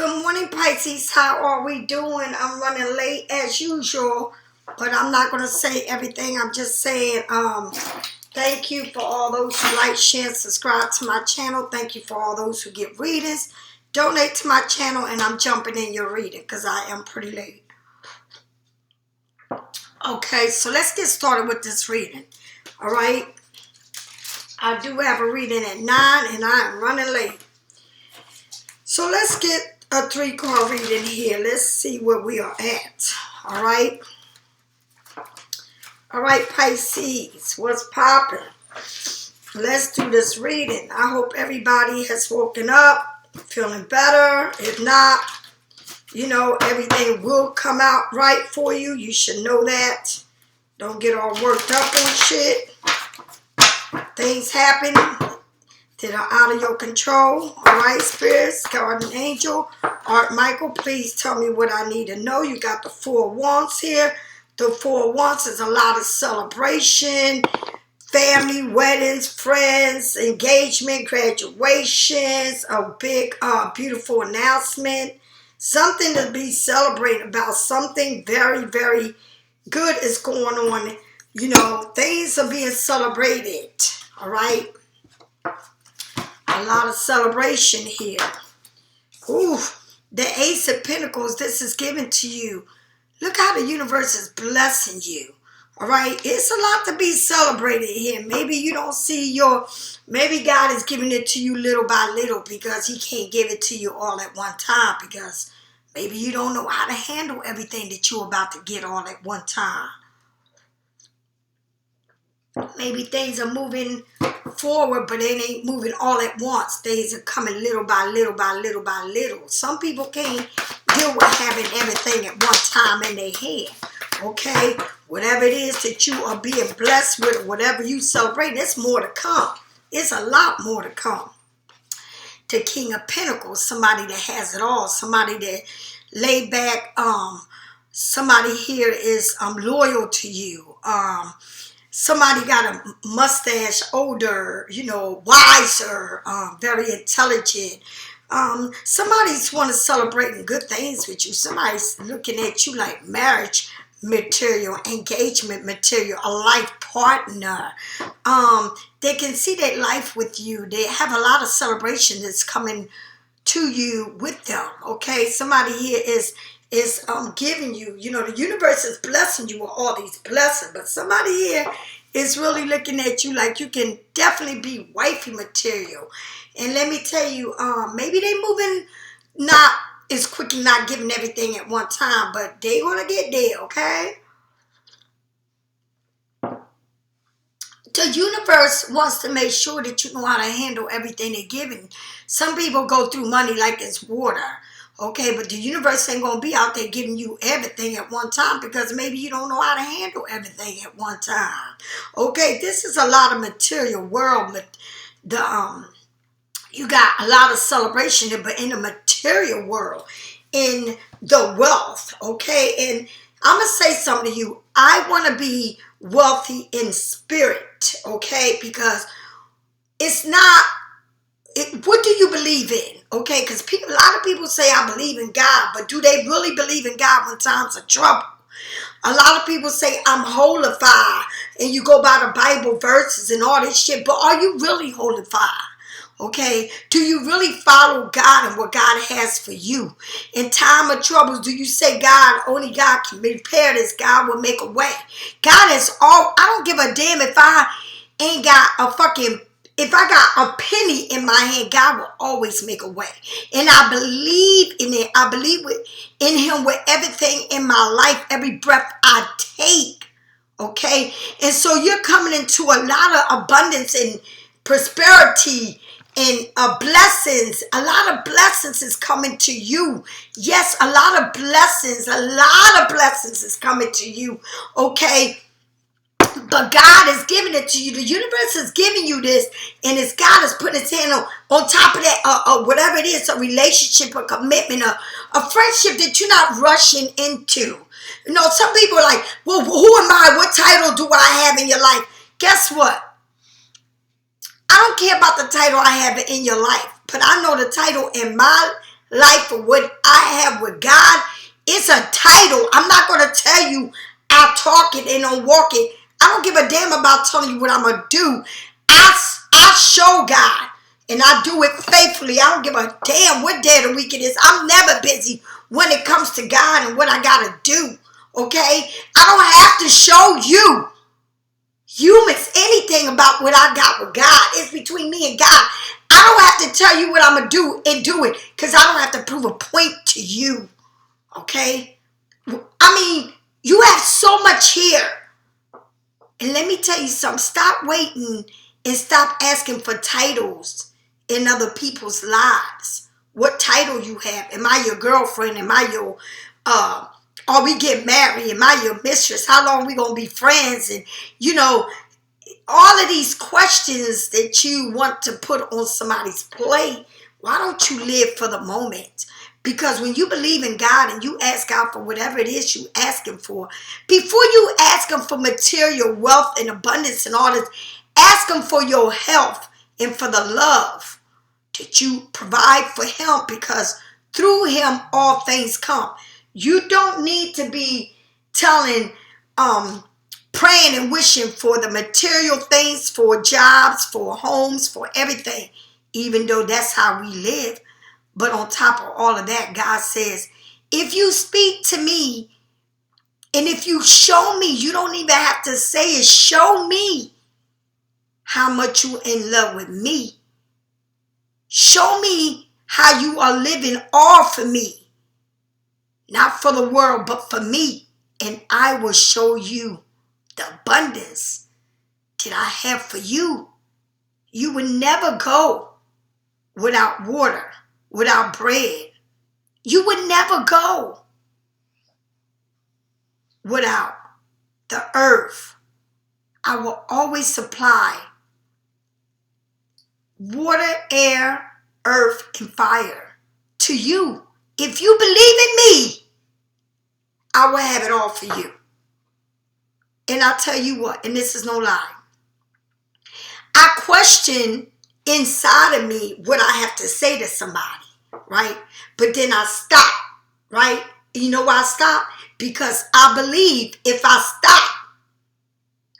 Good morning, Pisces. How are we doing? I'm running late as usual, but I'm not going to say everything. I'm just saying thank you for all those who like, share, and subscribe to my channel. Thank you for all those who get readings. Donate to my channel, and I'm jumping in your reading because I am pretty late. Okay, so let's get started with this reading. All right. I do have a reading at 9, and I am running late. So let's get a 3-card reading here. Let's see where we are at. All right. All right, Pisces, what's popping? Let's do this reading. I hope everybody has woken up, feeling better. If not, you know, everything will come out right for you. You should know that. Don't get all worked up on shit. Things happen that are out of your control. All right, spirits, guardian angel, Art Michael, please tell me what I need to know. You got the 4 wands here. The 4 wands is a lot of celebration, family, weddings, friends, engagement, graduations, a big, beautiful announcement, something to be celebrated about, something very, very good is going on. You know, things are being celebrated, all right? A lot of celebration here. Ooh, the Ace of Pentacles, this is given to you. Look how the universe is blessing you. All right, it's a lot to be celebrated here. Maybe you don't see maybe God is giving it to you little by little because he can't give it to you all at one time because maybe you don't know how to handle everything that you're about to get all at one time. Maybe things are moving forward, but they ain't moving all at once. Things are coming little by little by little by little. Some people can't deal with having everything at one time in their head. Okay? Whatever it is that you are being blessed with, whatever you celebrate, there's more to come. It's a lot more to come. To King of Pentacles, somebody that has it all. Somebody that laid back. Somebody here is loyal to you. Somebody got a mustache, older, you know, wiser, very intelligent. Somebody's want to celebrate good things with you. Somebody's looking at you like marriage material, engagement material, a life partner. They can see their life with you. They have a lot of celebration that's coming to you with them. Okay, somebody here is giving you, you know, the universe is blessing you with all these blessings, but somebody here is really looking at you like you can definitely be wifey material. And let me tell you, maybe they moving not as quick and not giving everything at one time, but they gonna get there, okay? The universe wants to make sure that you know how to handle everything they're giving. Some people go through money like it's water. Okay, but the universe ain't going to be out there giving you everything at one time because maybe you don't know how to handle everything at one time. Okay, this is a lot of material world. You got a lot of celebration, but in the material world, in the wealth, okay? And I'm going to say something to you. I want to be wealthy in spirit, okay? Because it's not... what do you believe in? Okay, because a lot of people say I believe in God, but do they really believe in God when times of trouble? A lot of people say I'm holified, and you go by the Bible verses and all this shit, but are you really holified? Okay, do you really follow God and what God has for you? In time of troubles, do you say God, only God can repair this, God will make a way? God is all, I don't give a damn if I ain't got a fucking... If I got a penny in my hand, God will always make a way. And I believe in it. I believe in him with everything in my life, every breath I take. Okay? And so you're coming into a lot of abundance and prosperity and blessings. A lot of blessings is coming to you. Yes, a lot of blessings is coming to you. Okay? But God is giving it to you. The universe is giving you this. And it's God is putting his hand on top of that. Whatever it is, a relationship, a commitment, a friendship that you're not rushing into. You know, some people are like, well, who am I? What title do I have in your life? Guess what? I don't care about the title I have in your life. But I know the title in my life or what I have with God, it's a title. I'm not going to tell you I talk it and don't walk it. I don't give a damn about telling you what I'm going to do. I show God and I do it faithfully. I don't give a damn what day of the week it is. I'm never busy when it comes to God and what I got to do. Okay? I don't have to show you humans anything about what I got with God. It's between me and God. I don't have to tell you what I'm going to do and do it because I don't have to prove a point to you. Okay? I mean, you have so much here. And let me tell you something. Stop waiting and stop asking for titles in other people's lives. What title you have? Am I your girlfriend? Am I your, are we getting married? Am I your mistress? How long we going to be friends? And, you know, all of these questions that you want to put on somebody's plate, why don't you live for the moment? Because when you believe in God and you ask God for whatever it is you ask Him for, before you ask Him for material wealth and abundance and all this, ask Him for your health and for the love that you provide for Him, because through Him all things come. You don't need to be telling, praying and wishing for the material things, for jobs, for homes, for everything, even though that's how we live. But on top of all of that, God says, if you speak to me and if you show me, you don't even have to say it. Show me how much you're in love with me. Show me how you are living all for me. Not for the world, but for me. And I will show you the abundance that I have for you. You would never go without water, without bread. You would never go without the earth. I will always supply water, air, earth, and fire to you. If you believe in me, I will have it all for you. And I'll tell you what, and this is no lie, I question inside of me what I have to say to somebody, right? But then I stop, right? You know why I stop? Because I believe if I stop,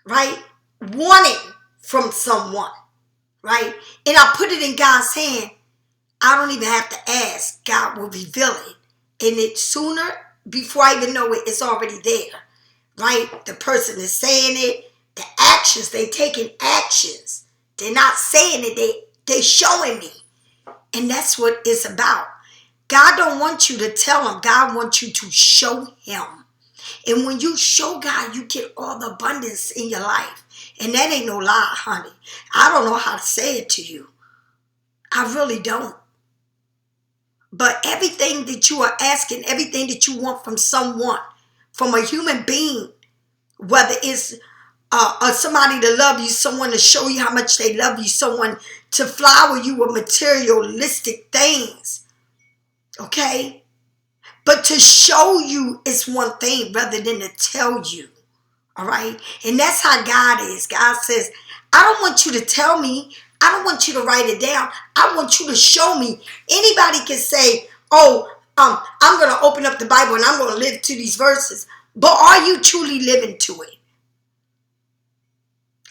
right, wanting from someone, right, and I put it in God's hand, I don't even have to ask. God will reveal it. And it sooner, before I even know it, it's already there, right? The person is saying it, the actions, they taking actions. They're not saying it, they showing me. And that's what it's about. God don't want you to tell Him. God wants you to show Him. And when you show God, you get all the abundance in your life. And that ain't no lie, honey. I don't know how to say it to you. I really don't. But everything that you are asking, everything that you want from someone, from a human being, whether it's somebody to love you, someone to show you how much they love you, someone to flower you with materialistic things, okay? But to show you is one thing rather than to tell you, all right? And that's how God is. God says, I don't want you to tell me. I don't want you to write it down. I want you to show me. Anybody can say, oh, I'm going to open up the Bible and I'm going to live to these verses. But are you truly living to it?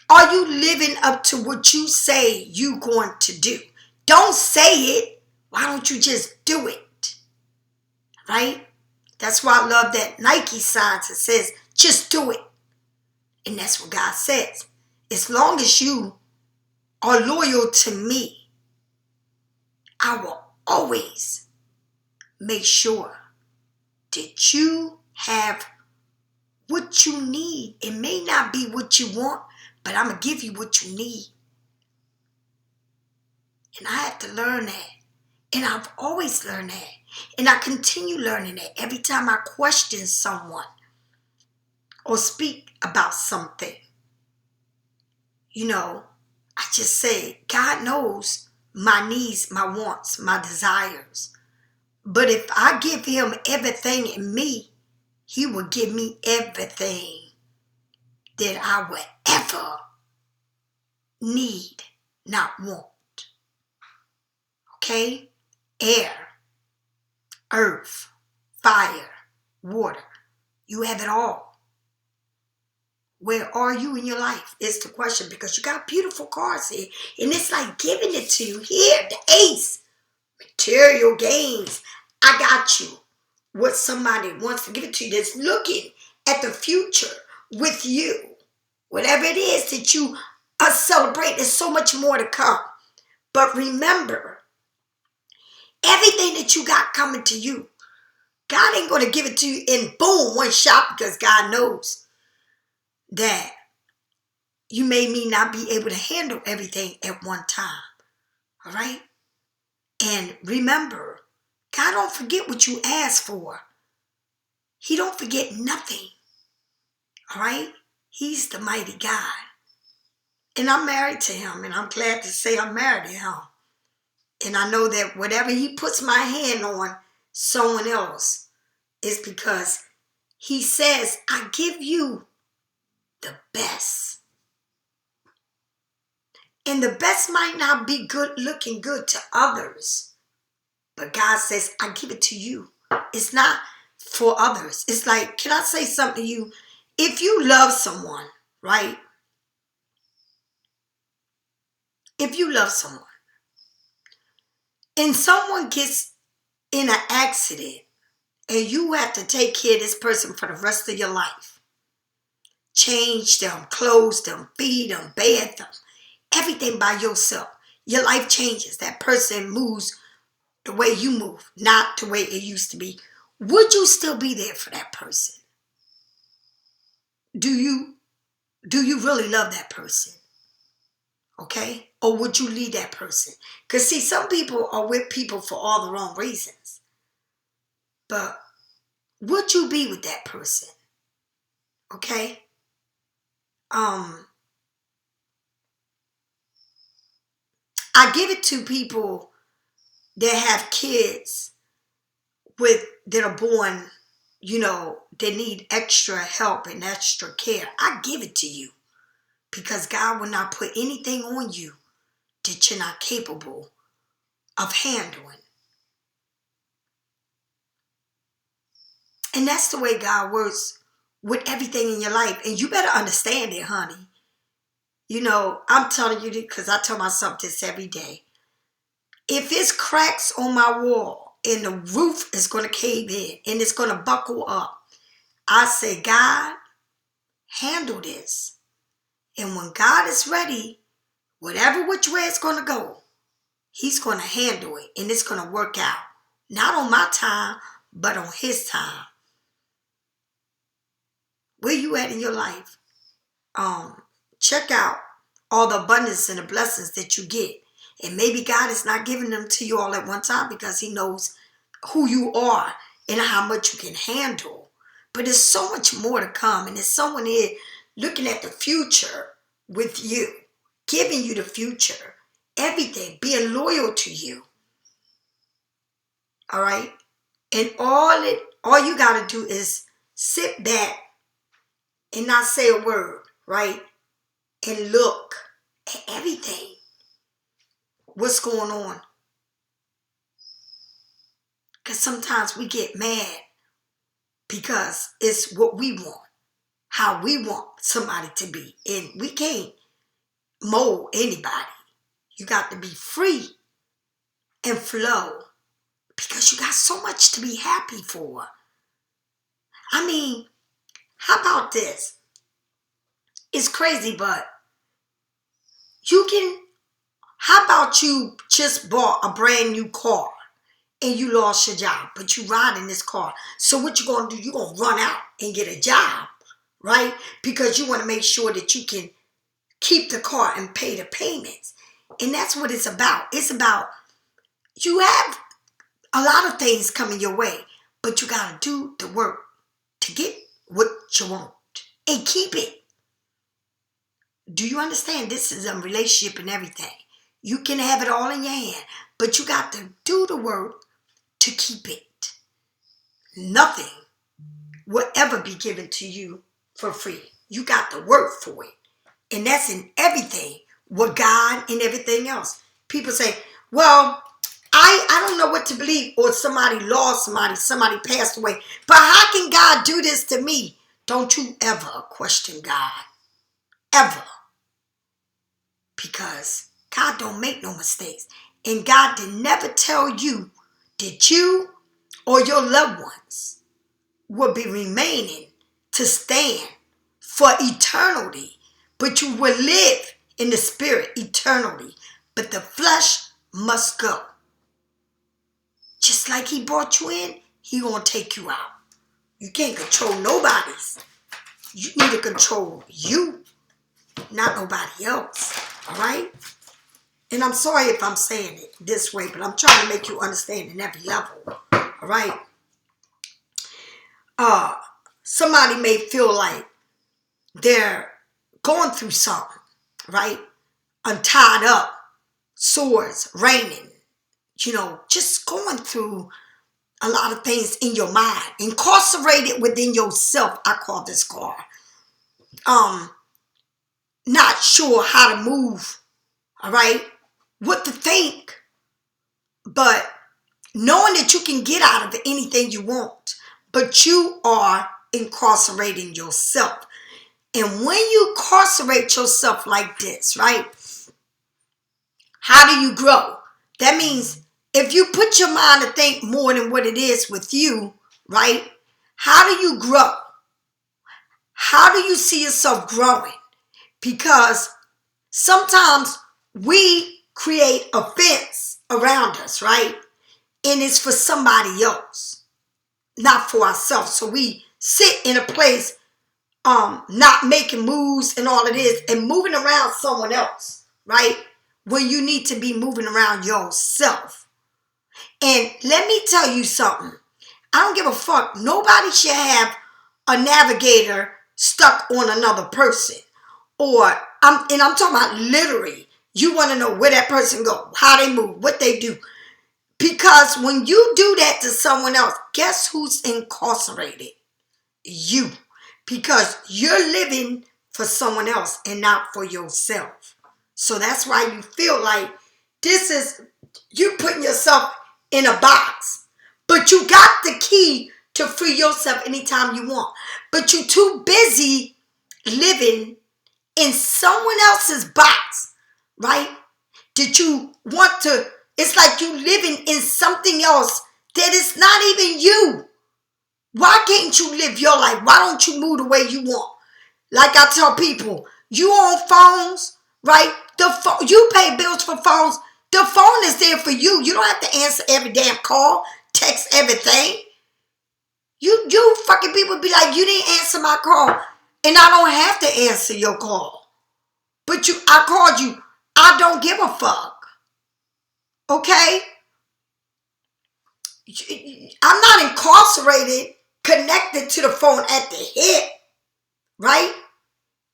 Are you living up to what you say you going to do? Don't say it. Why don't you just do it? Right? That's why I love that Nike sign that says, just do it. And that's what God says. As long as you are loyal to me, I will always make sure that you have what you need. It may not be what you want, but I'm going to give you what you need. And I have to learn that. And I've always learned that. And I continue learning that every time I question someone or speak about something. You know, I just say, God knows my needs, my wants, my desires. But if I give Him everything in me, He will give me everything that I would ever need, not want. Okay? Air. earth, fire, water. You have it all. Where are you in your life is the question, because you got beautiful cards here. And it's like giving it to you. Here, the ace. Material gains. I got you. What somebody wants to give it to you that's looking at the future with you. Whatever it is that you are celebrating, there's so much more to come. But remember, everything that you got coming to you, God ain't going to give it to you in boom, one shot, because God knows that you may not be able to handle everything at one time. All right? And remember, God don't forget what you asked for. He don't forget nothing. All right? He's the mighty God. And I'm married to him, and I'm glad to say I'm married to him. And I know that whatever he puts my hand on someone else is because he says, I give you the best. And the best might not be good, looking good to others. But God says, I give it to you. It's not for others. It's like, can I say something to you? If you love someone, right? If you love someone and someone gets in an accident and you have to take care of this person for the rest of your life, change them, clothe them, feed them, bathe them, everything by yourself, your life changes. That person moves the way you move, not the way it used to be. Would you still be there for that person? Do you really love that person? Okay? Or would you leave that person? Because see, some people are with people for all the wrong reasons. But would you be with that person? Okay? I give it to people that have kids that are born, they need extra help and extra care. I give it to you because God will not put anything on you that you're not capable of handling. And that's the way God works with everything in your life. And you better understand it, honey. I'm telling you this because I tell myself this every day. If it's cracks on my wall and the roof is going to cave in and it's going to buckle up, I say, God, handle this. And when God is ready, whatever which way it's going to go, he's going to handle it and it's going to work out. Not on my time, but on his time. Where you at in your life? Check out all the abundance and the blessings that you get. And maybe God is not giving them to you all at one time because he knows who you are and how much you can handle. But there's so much more to come. And there's someone here looking at the future with you, giving you the future, everything, being loyal to you. All right? And all you got to do is sit back and not say a word, right? And look at everything. What's going on? Because sometimes we get mad because it's what we want, how we want somebody to be. And we can't mold anybody. You got to be free and flow because you got so much to be happy for. I mean, how about this? It's crazy, but how about you just bought a brand new car and you lost your job, but you ride in this car. So what you going to do? You're going to run out and get a job, right? Because you want to make sure that you can keep the car and pay the payments. And that's what it's about. It's about you have a lot of things coming your way, but you got to do the work to get what you want and keep it. Do you understand? This is a relationship and everything. You can have it all in your hand, but you got to do the work to keep it. Nothing will ever be given to you for free. You got to work for it. And that's in everything with God and everything else. People say, well, I don't know what to believe, or somebody lost somebody passed away. But how can God do this to me? Don't you ever question God. Ever. Because God don't make no mistakes. And God did never tell you that you or your loved ones will be remaining to stand for eternity. But you will live in the spirit eternally. But the flesh must go. Just like he brought you in, he gonna take you out. You can't control nobody's. You need to control you, not nobody else. All right? And I'm sorry if I'm saying it this way, but I'm trying to make you understand in every level. All right? Somebody may feel like they're going through something, right? Untied up, swords, raining, just going through a lot of things in your mind, incarcerated within yourself. I call this card. Not sure how to move, all right? What to think, but knowing that you can get out of anything you want, but you are incarcerating yourself. And when you incarcerate yourself like this, right? How do you grow? That means if you put your mind to think more than what it is with you, right? How do you grow? How do you see yourself growing? Because sometimes we create a fence around us, right? And it's for somebody else, not for ourselves. So we sit in a place not making moves and all it is and moving around someone else, right? When you need to be moving around yourself. And let me tell you something. I don't give a fuck. Nobody should have a navigator stuck on another person. Or, I'm talking about literally. You want to know where that person go, how they move, what they do. Because when you do that to someone else, guess who's incarcerated? You. Because you're living for someone else and not for yourself. So that's why you feel like you putting yourself in a box. But you got the key to free yourself anytime you want. But you're too busy living in someone else's box, right? That you want to, it's like you living in something else that is not even you. Why can't you live your life? Why don't you move the way you want? Like I tell people, you on phones, right? You pay bills for phones. The phone is there for you. You don't have to answer every damn call, text everything. You fucking people be like, you didn't answer my call. And I don't have to answer your call. But I called you. I don't give a fuck. Okay? I'm not incarcerated, connected to the phone at the hip, right?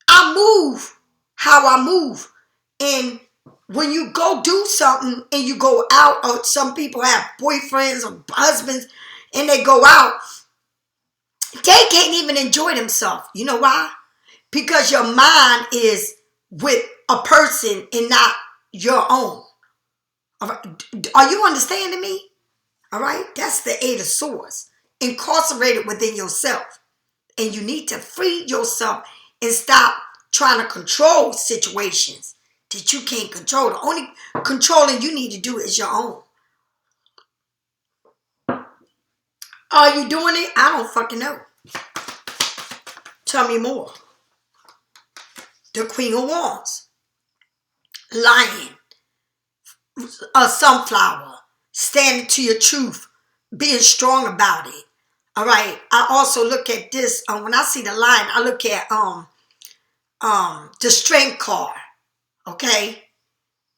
I move how I move. And when you go do something and you go out, or some people have boyfriends or husbands and they go out, they can't even enjoy themselves. You know why? Because your mind is with a person and not your own. All right? Are you understanding me? All right? That's the Eight of Swords. Incarcerated within yourself. And you need to free yourself and stop trying to control situations that you can't control. The only controlling you need to do is your own. Are you doing it? I don't fucking know. Tell me more. The Queen of Wands. Lion. A sunflower. Standing to your truth. Being strong about it. All right. I also look at this. When I see the lion, I look at the strength card. Okay.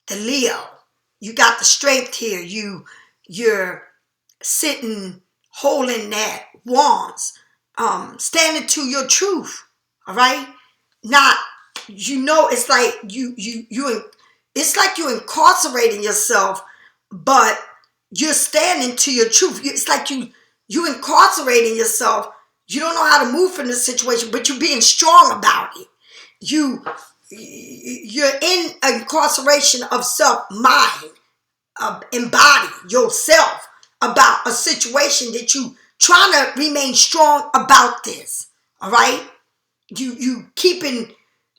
The Leo. You got the strength here. You're sitting, holding that wands. Standing to your truth. All right. Not, it's like it's like you're incarcerating yourself, but you're standing to your truth. It's like you incarcerating yourself. You don't know how to move from this situation, but you're being strong about it. You're in incarceration of self-mind, embody yourself about a situation that you trying to remain strong about this. All right? You keeping,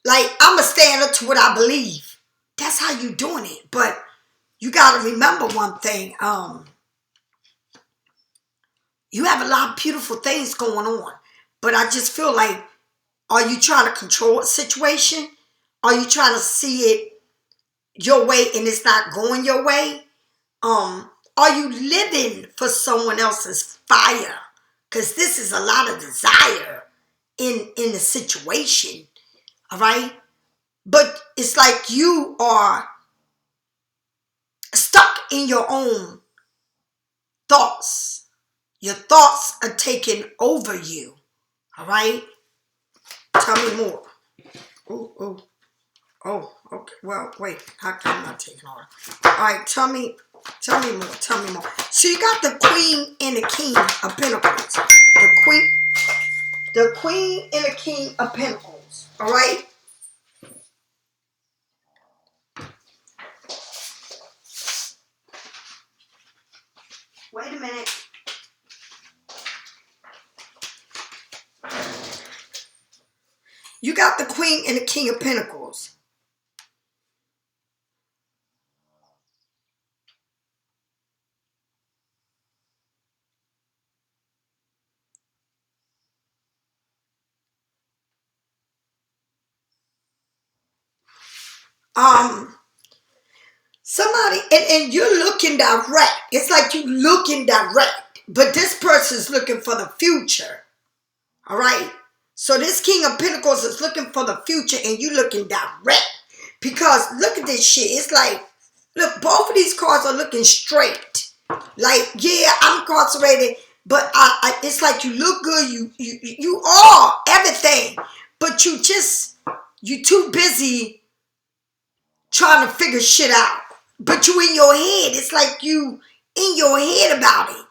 like, I'm a stand up to what I believe. That's how you doing it. But you got to remember one thing. You have a lot of beautiful things going on. But I just feel like, are you trying to control a situation? Are you trying to see it your way and it's not going your way? Are you living for someone else's fire? Because this is a lot of desire in the situation. All right? But it's like you are stuck in your own thoughts. Your thoughts are taking over you. All right? Tell me more. Oh, okay. Well, wait. I'm not taking order. All right, tell me more. So you got the Queen and the King of Pentacles. The Queen and the King of Pentacles. All right? Wait a minute. You got the Queen and the King of Pentacles. Somebody, and you're looking direct. It's like you looking direct. But this person's looking for the future. All right? So this King of Pentacles is looking for the future and you looking direct. Because look at this shit. It's like, look, both of these cards are looking straight. Like, yeah, I'm incarcerated, but it's like you look good. You are everything. But you too busy trying to figure shit out. But you in your head. It's like you in your head about it.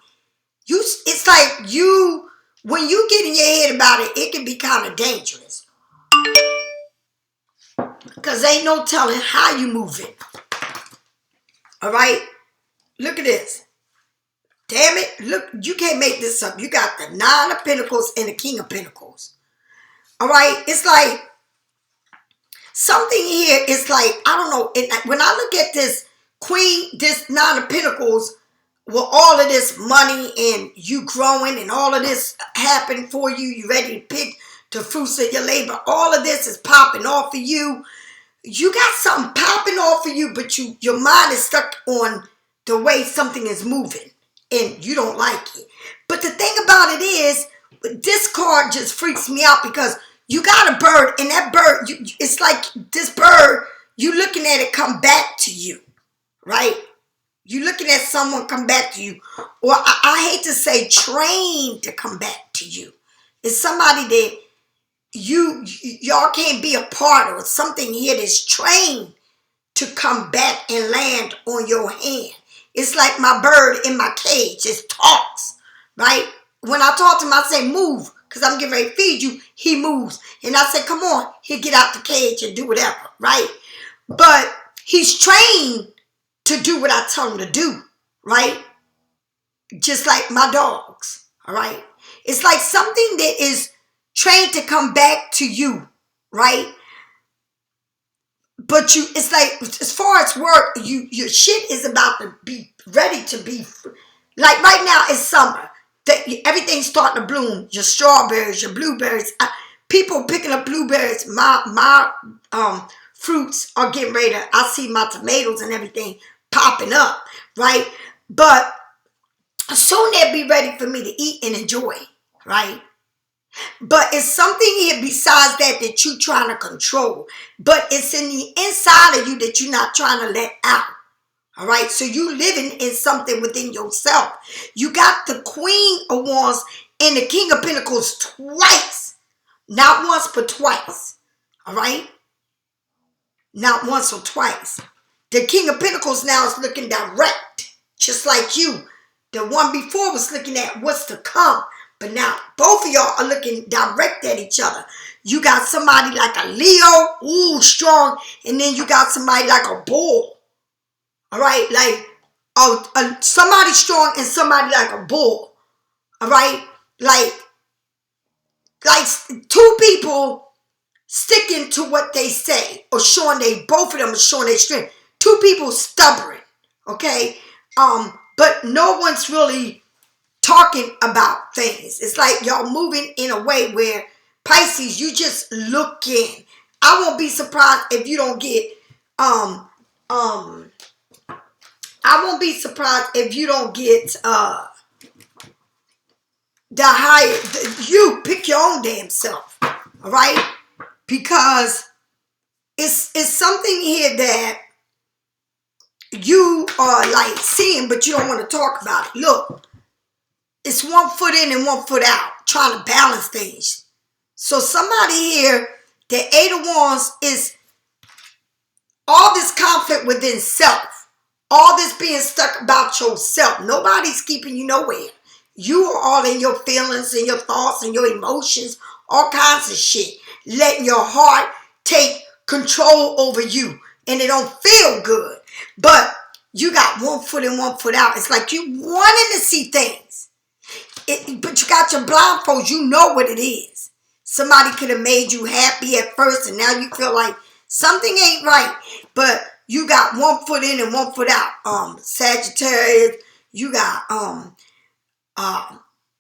It's like you, when you get in your head about it, it can be kind of dangerous. Because ain't no telling how you move it. All right? Look at this. Damn it. Look, you can't make this up. You got the Nine of Pentacles and the King of Pentacles. All right? It's like something here is like, I don't know. When I look at this Queen, this Nine of Pentacles, with all of this money and you growing and all of this happening for you, you ready to pick the fruits of your labor. All of this is popping off of you. You got something popping off of you, but your mind is stuck on the way something is moving and you don't like it. But the thing about it is, this card just freaks me out because you got a bird and that bird, it's like this bird, you looking at it come back to you, right? You looking at someone come back to you. Or I hate to say trained to come back to you. It's somebody that y'all can't be a part of. Something here that's trained to come back and land on your hand. It's like my bird in my cage. It talks, right? When I talk to him, I say move because I'm getting ready to feed you. He moves. And I say, come on. He'll get out the cage and do whatever, right? But he's trained to do what I tell him to do, right? Just like my dogs, all right? It's like something that is trained to come back to you, right? But it's like, as far as work, your shit is about to be ready to be, like right now it's summer. Everything's starting to bloom. Your strawberries, your blueberries. People picking up blueberries. My fruits are getting ready to, I see my tomatoes and everything popping up, right? But soon they'll be ready for me to eat and enjoy, right? But it's something here besides that you're trying to control. But it's in the inside of you that you're not trying to let out. All right? So you living in something within yourself. You got the Queen of Wands and the King of Pentacles twice. Not once, but twice. All right? Not once or twice. The King of Pentacles now is looking direct, just like you. The one before was looking at what's to come. But now both of y'all are looking direct at each other. You got somebody like a Leo, ooh, strong. And then you got somebody like a bull. All right, like somebody strong and somebody like a bull. All right, like two people sticking to what they say, or showing both of them are showing their strength. Two people stubborn, okay, but no one's really talking about things. It's like y'all moving in a way where Pisces, you just looking. I won't be surprised if you don't get I won't be surprised if you don't get the higher. You pick your own damn self, all right? Because it's something here that you are like seeing, but you don't want to talk about it. Look, it's 1 foot in and 1 foot out, trying to balance things. So somebody here, the 8 of Wands is all this conflict within self. All this being stuck about yourself. Nobody's keeping you nowhere. You are all in your feelings and your thoughts and your emotions, all kinds of shit. Letting your heart take control over you. And it don't feel good. But you got 1 foot in, 1 foot out. It's like you wanting to see things. But you got your blindfolds. You know what it is. Somebody could have made you happy at first, and now you feel like something ain't right. But you got 1 foot in and 1 foot out. Sagittarius. You got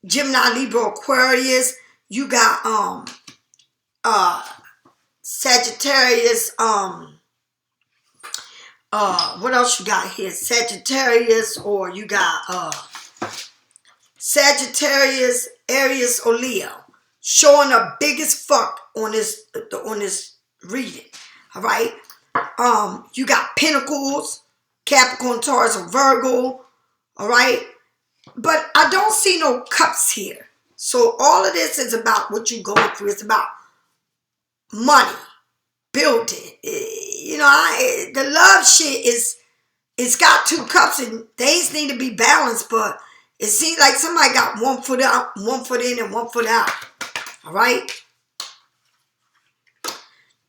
Gemini, Libra, Aquarius. You got Sagittarius. What else you got here? Sagittarius, or you got Sagittarius, Aries, or Leo, showing the biggest fuck on this reading. All right. You got Pentacles, Capricorn, Taurus, or Virgo. All right. But I don't see no cups here. So all of this is about what you're going through. It's about money, building. You know, the love shit it's got 2 cups and things need to be balanced, but it seems like somebody got 1 foot out, 1 foot in, and 1 foot out. All right.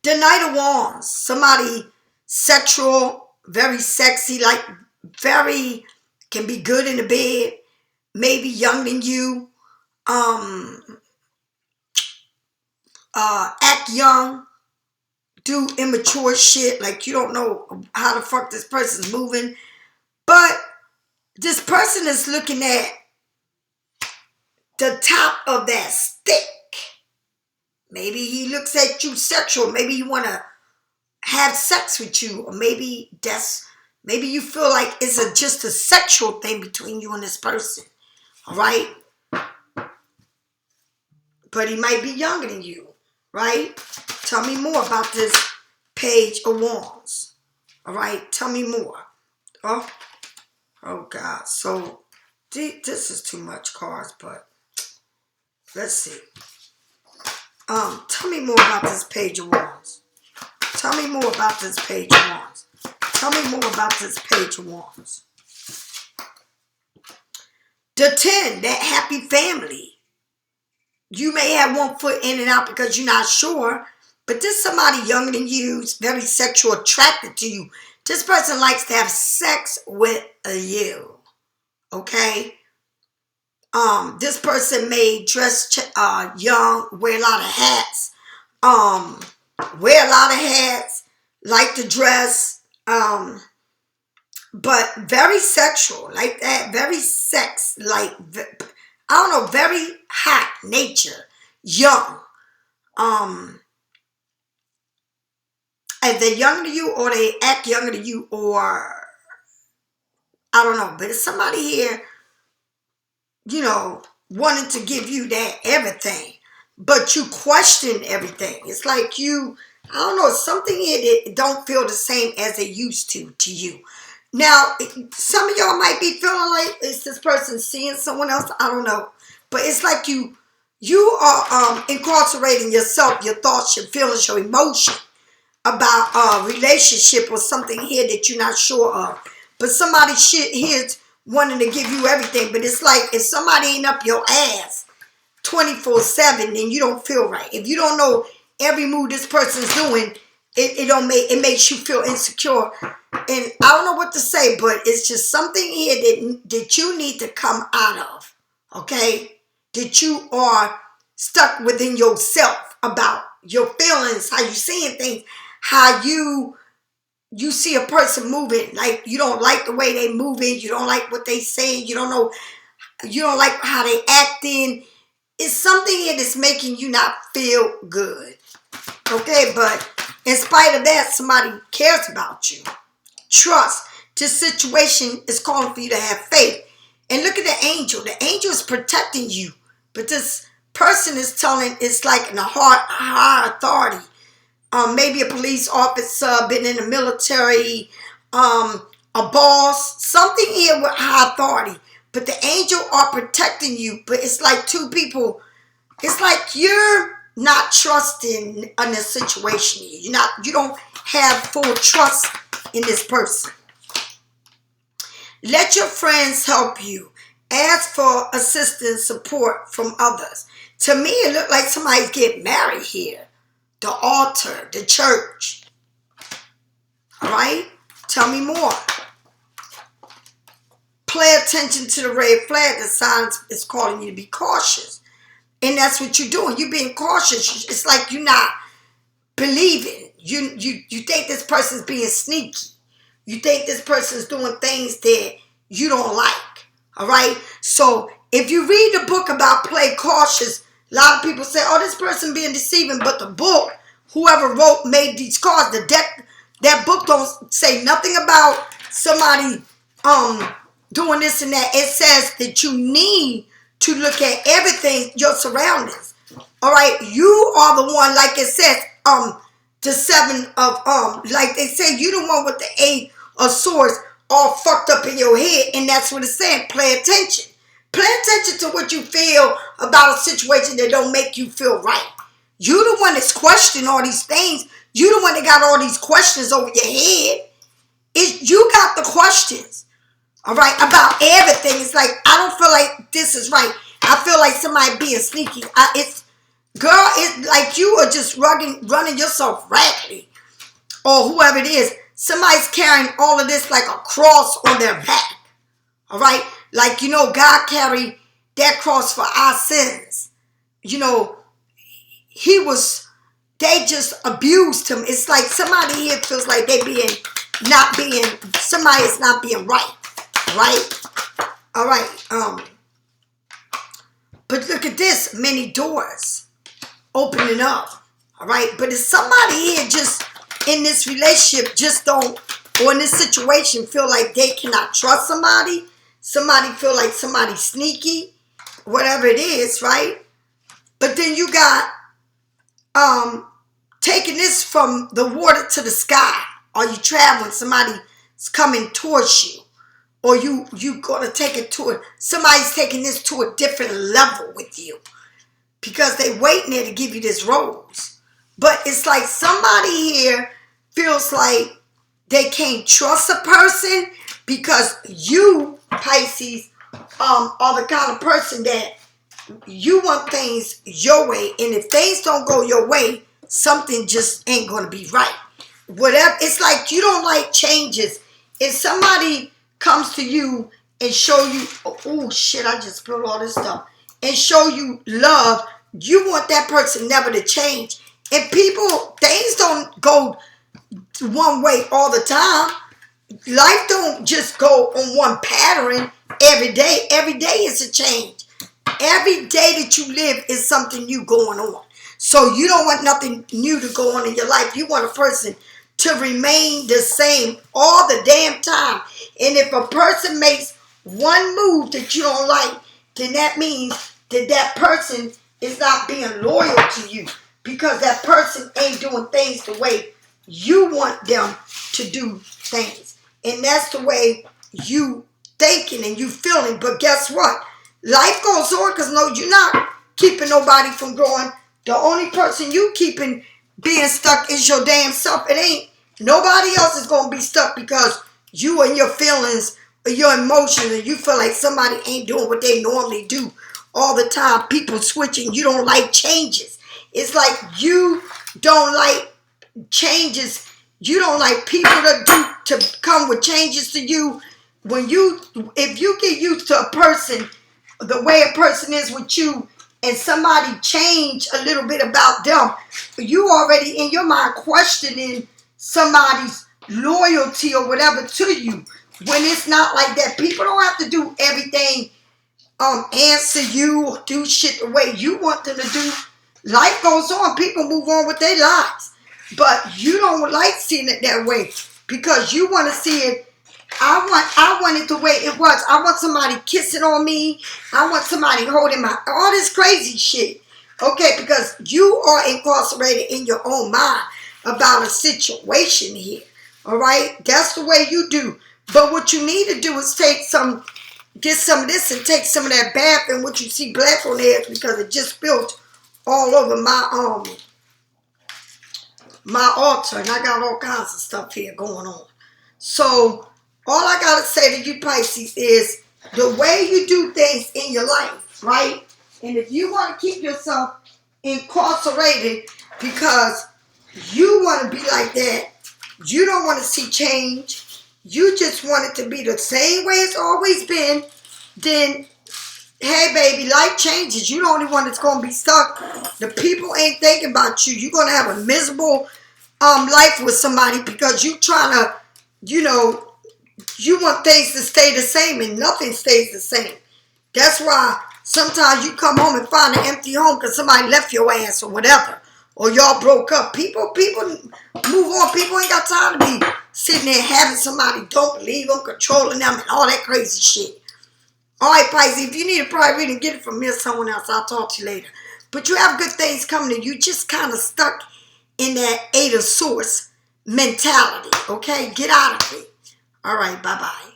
The Knight of Wands. Somebody sexual, very sexy, like very, can be good in the bed. Maybe younger than you. Act young. Do immature shit. Like you don't know how the fuck this person's moving. But this person is looking at the top of that stick. Maybe he looks at you sexual. Maybe you want to have sex with you. Or maybe you feel like it's just a sexual thing between you and this person. All right? But he might be younger than you. Right? Tell me more about this Page of Wands. All right? Tell me more. Oh God. So, this is too much cards, but let's see. Tell me more about this Page of Wands. Tell me more about this Page of Wands. Tell me more about this Page of Wands. The 10, that happy family. You may have 1 foot in and out because you're not sure, but this somebody younger than you, very sexual, attracted to you. This person likes to have sex with you. Okay? This person may dress young, wear a lot of hats. Like to dress. But very sexual, like that. Very I don't know, very hot nature. Young. If they're younger than you, or they act younger than you, or I don't know. But it's somebody here, you know, wanting to give you that everything, but you question everything. It's like I don't know, something here that don't feel the same as it used to you. Now, some of y'all might be feeling like, is this person seeing someone else? I don't know. But it's like you are incarcerating yourself, your thoughts, your feelings, your emotion about a relationship or something here that you're not sure of. But somebody here is wanting to give you everything. But it's like if somebody ain't up your ass 24/7, then you don't feel right. If you don't know every move this person's doing, it makes you feel insecure. And I don't know what to say, but it's just something here that you need to come out of, okay? That you are stuck within yourself about your feelings, how you seeing things, how you see a person moving, like you don't like the way they moving, you don't like what they saying, you don't like how they acting. It's something here that's making you not feel good, okay? But in spite of that, somebody cares about you. Trust. This situation is calling for you to have faith. And look at the angel. The angel is protecting you. But this person is telling, it's like in a high authority. Maybe a police officer, been in the military, a boss, something here with high authority. But the angel are protecting you. But it's like two people. It's like you're not trusting in a situation here. You don't have full trust in this person. Let your friends help you. Ask for assistance, support from others. To me, it looked like somebody's getting married here. The altar, the church. All right? Tell me more. Pay attention to the red flag. The sign is calling you to be cautious. And that's what you're doing. You're being cautious. It's like you're not believing. You think this person's being sneaky. You think this person's doing things that you don't like. All right? So if you read the book about play cautious, a lot of people say, oh, this person being deceiving. But the book, whoever made these cards, that book don't say nothing about somebody doing this and that. It says that you need to look at everything, your surroundings. All right? You are the one, like it says, the seven of, like they say, you the one with the eight of swords all fucked up in your head. And that's what it's saying. Pay attention. Pay attention to what you feel about a situation that don't make you feel right. You the one that's questioning all these things. You the one that got all these questions over your head. You got the questions. All right, about everything. It's like, I don't feel like this is right. I feel like somebody being sneaky. It's like you are just running yourself raggedy. Or whoever it is. Somebody's carrying all of this like a cross on their back. All right? Like, God carried that cross for our sins. They just abused him. It's like somebody here feels like somebody is not being right. Right? All right. But look at this. Many doors opening up. All right? But if somebody here just in this relationship or in this situation feel like they cannot trust somebody feel like somebody's sneaky, whatever it is, right? But then you got taking this from the water to the sky. Are you traveling? Somebody's coming towards you. Or you gonna take it somebody's taking this to a different level with you. Because they waiting there to give you this rose. But it's like somebody here feels like they can't trust a person because you, Pisces, are the kind of person that you want things your way. And if things don't go your way, something just ain't going to be right. Whatever. It's like you don't like changes. If somebody comes to you and show you, oh shit, I just spilled all this stuff, and show you love, you want that person never to change. And things don't go one way all the time. Life don't just go on one pattern every day. Every day is a change. Every day that you live is something new going on. So you don't want nothing new to go on in your life. You want a person to remain the same all the damn time. And if a person makes one move that you don't like, then that means that person is not being loyal to you. Because that person ain't doing things the way you want them to do things. And that's the way you thinking and you feeling. But guess what? Life goes on because no, you're not keeping nobody from growing. The only person you keeping being stuck is your damn self. It ain't. Nobody else is going to be stuck because you and your feelings or your emotions and you feel like somebody ain't doing what they normally do all the time. People switching. You don't like changes. It's like you don't like changes You don't like people to come with changes to you. If you get used to a person, the way a person is with you, and somebody change a little bit about them, you already in your mind questioning somebody's loyalty or whatever to you. When it's not like that, people don't have to do everything, answer you, do shit the way you want them to do. Life goes on. People move on with their lives. But you don't like seeing it that way because you want to see it. I want it the way it was. I want somebody kissing on me. I want somebody holding all this crazy shit. Okay, because you are incarcerated in your own mind about a situation here. All right? That's the way you do. But what you need to do is get some of this and take some of that bath and what you see black on there because it just spilled all over my altar, and I got all kinds of stuff here going on. So all I gotta say to you, Pisces, is the way you do things in your life, right? And if you want to keep yourself incarcerated because you want to be like that, you don't want to see change, you just want it to be the same way it's always been, then hey baby, life changes. You're the only one that's going to be stuck. The people ain't thinking about you. You're going to have a miserable life with somebody because you trying to, you want things to stay the same and nothing stays the same. That's why sometimes you come home and find an empty home because somebody left your ass or whatever. Or y'all broke up. People move on. People ain't got time to be sitting there having somebody don't believe them, controlling them, and all that crazy shit. All right, Pisces, if you need a private reading, get it from me or someone else. I'll talk to you later. But you have good things coming to you. Just kind of stuck in that 8 of Swords mentality, okay? Get out of it. All right, bye-bye.